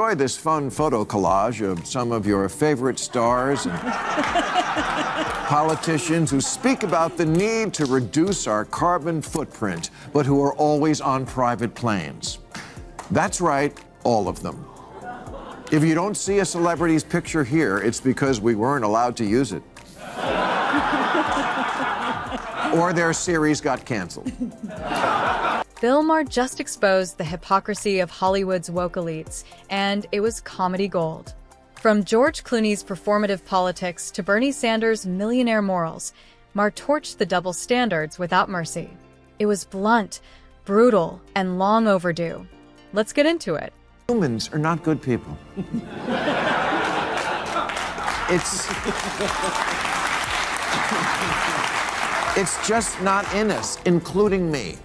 Enjoy this fun photo collage of some of your favorite stars and politicians who speak about the need to reduce our carbon footprint, but who are always on private planes. That's right, all of them. If you don't see a celebrity's picture here, it's because we weren't allowed to use it. Or their series got canceled. Bill Maher just exposed the hypocrisy of Hollywood's woke elites, and it was comedy gold. From George Clooney's performative politics to Bernie Sanders' millionaire morals, Maher torched the double standards without mercy. It was blunt, brutal, and long overdue. Let's get into it. Humans are not good people. It's just not in us, including me.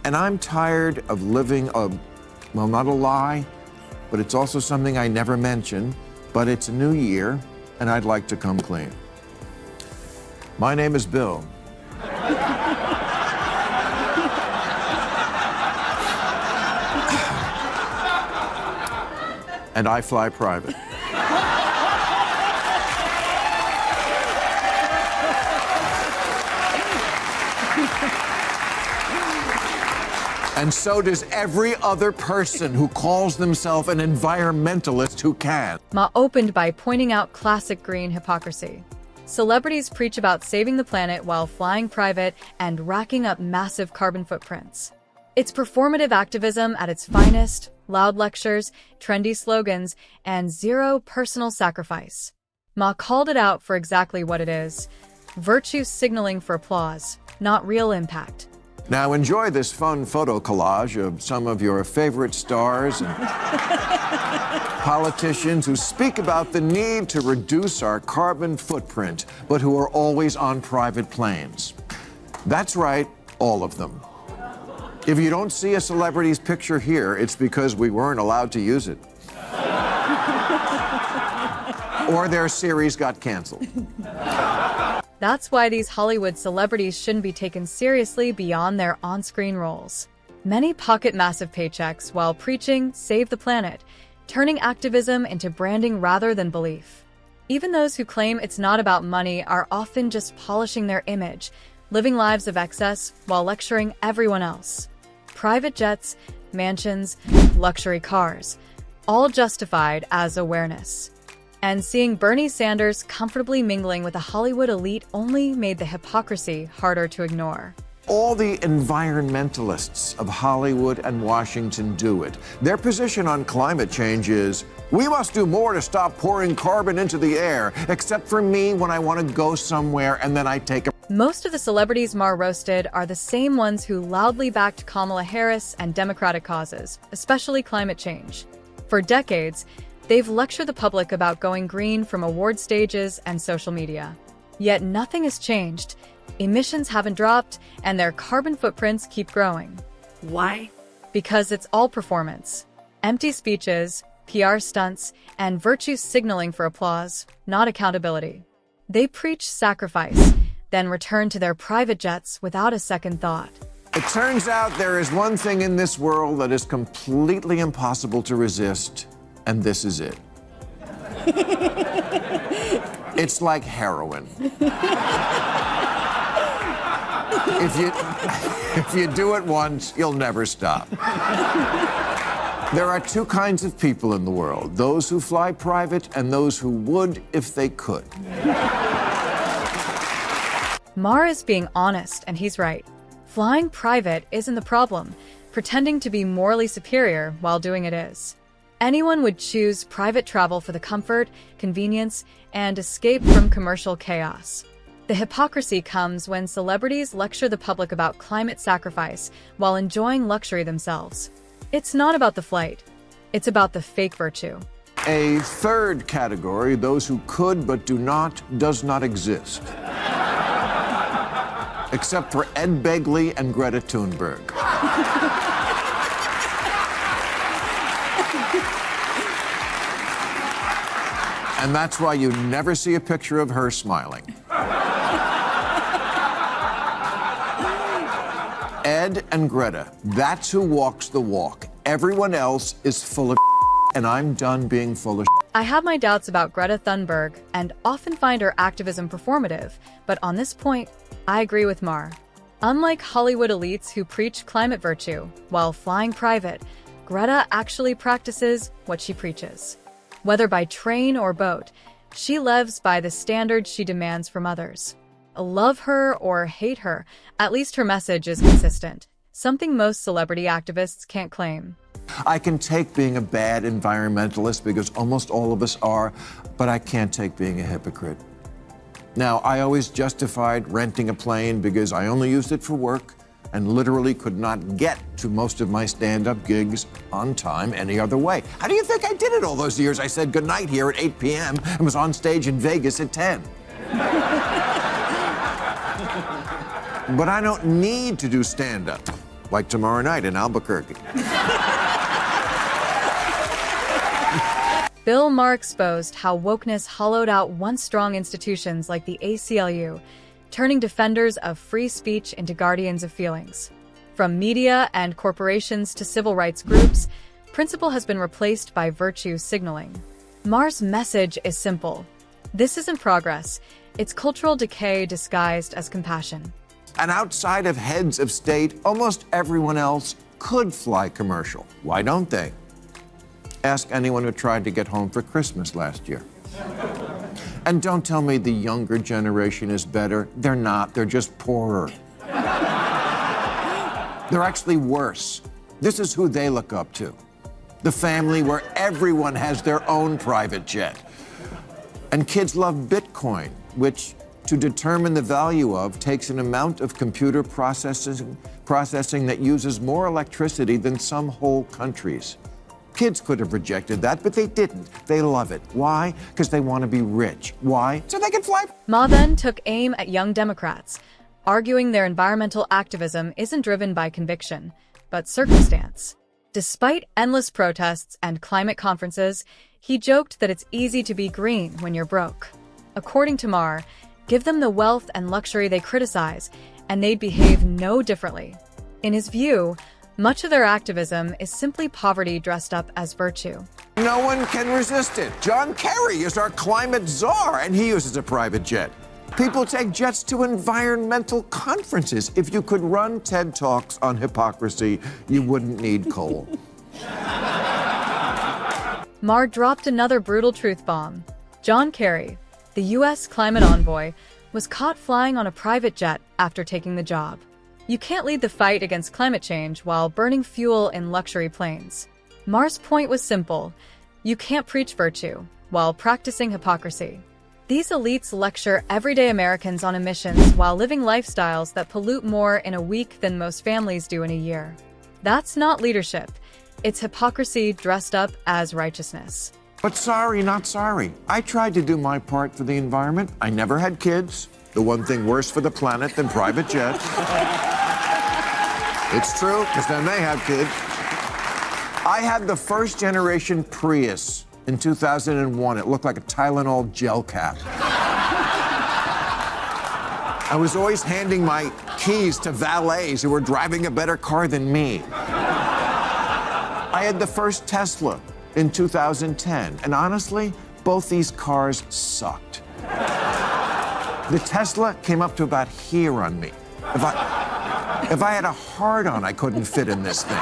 And I'm tired of living well, not a lie, but it's also something I never mention, but it's a new year, and I'd like to come clean. My name is Bill. And I fly private. And so does every other person who calls themselves an environmentalist who can. Maher opened by pointing out classic green hypocrisy. Celebrities preach about saving the planet while flying private and racking up massive carbon footprints. It's performative activism at its finest, loud lectures, trendy slogans, and zero personal sacrifice. Maher called it out for exactly what it is: virtue signaling for applause, not real impact. Now enjoy this fun photo collage of some of your favorite stars and politicians who speak about the need to reduce our carbon footprint, but who are always on private planes. That's right, all of them. If you don't see a celebrity's picture here, it's because we weren't allowed to use it. Or their series got canceled. That's why these Hollywood celebrities shouldn't be taken seriously beyond their on-screen roles. Many pocket massive paychecks while preaching save the planet, turning activism into branding rather than belief. Even those who claim it's not about money are often just polishing their image, living lives of excess while lecturing everyone else. Private jets, mansions, luxury cars, all justified as awareness. And seeing Bernie Sanders comfortably mingling with the Hollywood elite only made the hypocrisy harder to ignore. All the environmentalists of Hollywood and Washington do it. Their position on climate change is, we must do more to stop pouring carbon into the air, except for me when I want to go somewhere and then I take a... Most of the celebrities Maher roasted are the same ones who loudly backed Kamala Harris and Democratic causes, especially climate change. For decades, they've lectured the public about going green from award stages and social media. Yet nothing has changed. Emissions haven't dropped, and their carbon footprints keep growing. Why? Because it's all performance. Empty speeches, PR stunts, and virtue signaling for applause, not accountability. They preach sacrifice, then return to their private jets without a second thought. It turns out there is one thing in this world that is completely impossible to resist, and this is it. It's like heroin. If you do it once, you'll never stop. There are two kinds of people in the world: those who fly private and those who would if they could. Maher is being honest, and he's right. Flying private isn't the problem. Pretending to be morally superior while doing it is. Anyone would choose private travel for the comfort, convenience, and escape from commercial chaos. The hypocrisy comes when celebrities lecture the public about climate sacrifice while enjoying luxury themselves. It's not about the flight. It's about the fake virtue. A third category, those who could but do not, does not exist. Except for Ed Begley and Greta Thunberg. And that's why you never see a picture of her smiling. Ed and Greta, that's who walks the walk. Everyone else is full of and I'm done being full of I have my doubts about Greta Thunberg and often find her activism performative, but on this point, I agree with Maher. Unlike Hollywood elites who preach climate virtue while flying private, Greta actually practices what she preaches. Whether by train or boat, she lives by the standards she demands from others. Love her or hate her, at least her message is consistent, something most celebrity activists can't claim. I can take being a bad environmentalist because almost all of us are, but I can't take being a hypocrite. Now, I always justified renting a plane because I only used it for work and literally could not get to most of my stand-up gigs on time any other way. How do you think I did it all those years? I said goodnight here at 8 p.m. and was on stage in Vegas at 10. But I don't need to do stand-up, like tomorrow night in Albuquerque. Bill Maher exposed how wokeness hollowed out once strong institutions like the ACLU, turning defenders of free speech into guardians of feelings. From media and corporations to civil rights groups, principle has been replaced by virtue signaling. Maher's message is simple. This isn't progress. It's cultural decay disguised as compassion. And outside of heads of state, almost everyone else could fly commercial. Why don't they? Ask anyone who tried to get home for Christmas last year. And don't tell me the younger generation is better. They're not. They're just poorer. They're actually worse. This is who they look up to. The family where everyone has their own private jet. And kids love Bitcoin, which, to determine the value of, takes an amount of computer processing that uses more electricity than some whole countries. Kids could have rejected that, but they didn't. They love it. Why? Because they want to be rich. Why? So they can fly. Maher then took aim at young Democrats, arguing their environmental activism isn't driven by conviction, but circumstance. Despite endless protests and climate conferences, he joked that it's easy to be green when you're broke. According to Maher, give them the wealth and luxury they criticize, and they'd behave no differently. In his view, much of their activism is simply poverty dressed up as virtue. No one can resist it. John Kerry is our climate czar, and he uses a private jet. People take jets to environmental conferences. If you could run TED Talks on hypocrisy, you wouldn't need coal. Maher dropped another brutal truth bomb. John Kerry, the U.S. climate envoy, was caught flying on a private jet after taking the job. You can't lead the fight against climate change while burning fuel in luxury planes. Maher's point was simple. You can't preach virtue while practicing hypocrisy. These elites lecture everyday Americans on emissions while living lifestyles that pollute more in a week than most families do in a year. That's not leadership. It's hypocrisy dressed up as righteousness. But sorry, not sorry. I tried to do my part for the environment. I never had kids. The one thing worse for the planet than private jets. It's true, because then they have kids. I had the first generation Prius in 2001. It looked like a Tylenol gel cap. I was always handing my keys to valets who were driving a better car than me. I had the first Tesla in 2010, and honestly, both these cars sucked. The Tesla came up to about here on me. If I had a hard-on, I couldn't fit in this thing.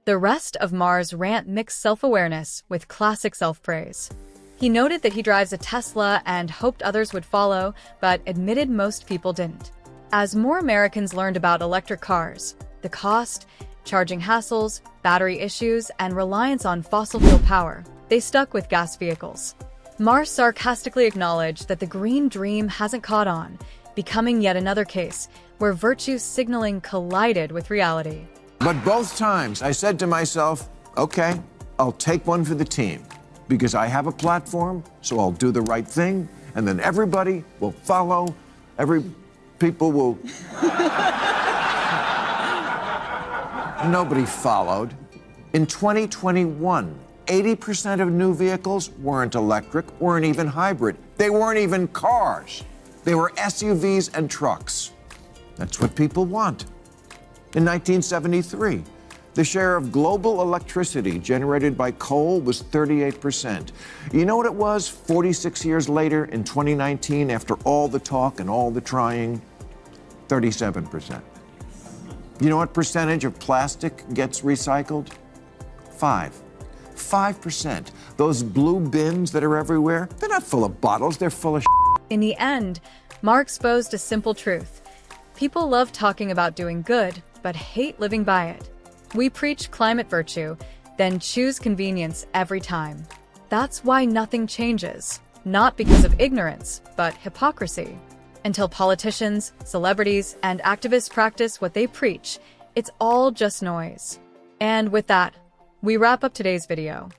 The rest of Maher's rant mixed self-awareness with classic self-praise. He noted that he drives a Tesla and hoped others would follow, but admitted most people didn't. As more Americans learned about electric cars, the cost, charging hassles, battery issues, and reliance on fossil fuel power, they stuck with gas vehicles. Maher sarcastically acknowledged that the green dream hasn't caught on, becoming yet another case where virtue signaling collided with reality. But both times I said to myself, okay, I'll take one for the team because I have a platform, so I'll do the right thing, and then everybody will follow, people will... Nobody followed. In 2021, 80% of new vehicles weren't electric, weren't even hybrid. They weren't even cars. They were SUVs and trucks. That's what people want. In 1973, the share of global electricity generated by coal was 38%. You know what it was 46 years later in 2019, after all the talk and all the trying? 37%. You know what percentage of plastic gets recycled? 5%. Those blue bins that are everywhere, they're not full of bottles, they're full of In the end, Maher exposed a simple truth. People love talking about doing good, but hate living by it. We preach climate virtue, then choose convenience every time. That's why nothing changes, not because of ignorance, but hypocrisy. Until politicians, celebrities, and activists practice what they preach, it's all just noise. And with that, we wrap up today's video.